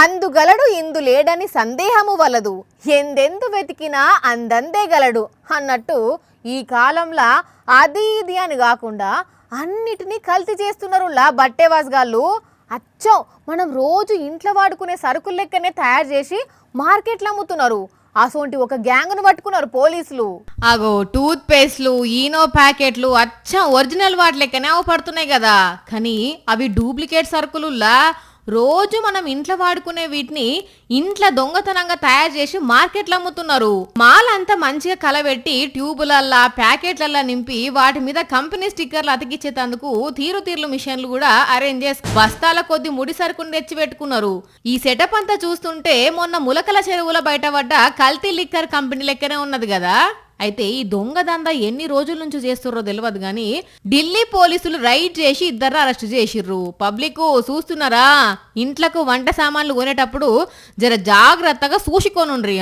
అందుగలడు ఇందు లేడని సందేహము వలదు, ఎందెందు వెతికినా అందందే గలడు అన్నట్టు ఈ కాలంలో అది ఇది అని కాకుండా అన్నిటినీ కల్తీ చేస్తున్నారు బట్టేవాజ్గాళ్ళు. అచ్చం మనం రోజు ఇంట్లో వాడుకునే సరుకుల లెక్కనే తయారు చేసి మార్కెట్లో అమ్ముతున్నారు. అసోంటి ఒక గ్యాంగ్ను పట్టుకున్నారు పోలీసులు. అగో టూత్ పేస్ట్లు, ఈనో ప్యాకెట్లు అచ్చం ఒరిజినల్ వాటి లెక్కనే పడుతున్నాయి కదా, కానీ అవి డూప్లికేట్ సరుకులులా. రోజు మనం ఇంట్లో వాడుకునే వీటిని ఇంట్లో దొంగతనంగా తయారు చేసి మార్కెట్లో అమ్ముతున్నారు. మాల్ అంతా మంచిగా కలబెట్టి ట్యూబులల్లా ప్యాకెట్లల్లా నింపి వాటి మీద కంపెనీ స్టిక్కర్లు అతికిచ్చేందుకు తీరు మిషన్లు కూడా అరేంజ్ చేసి బస్తాల కొద్ది ముడి సరుకుని తెచ్చి పెట్టుకున్నారు. ఈ సెటప్ అంతా చూస్తుంటే మొన్న ములకల చెరువుల బయటపడ్డ కల్తీ లిక్కర్ కంపెనీ లెక్కనే ఉన్నది కదా. అయితే ఈ దొంగ దందా ఎన్ని రోజుల నుంచి చేస్తుర్రో తెలియదు గానీ ఢిల్లీ పోలీసులు రైడ్ చేసి ఇద్దరు అరెస్ట్ చేసిర్రు. పబ్లిక్ చూస్తున్నారా, ఇంట్లకు వంట సామాన్లు కొనేటప్పుడు జర జాగ్రత్తగా చూసికొనుండ్రి.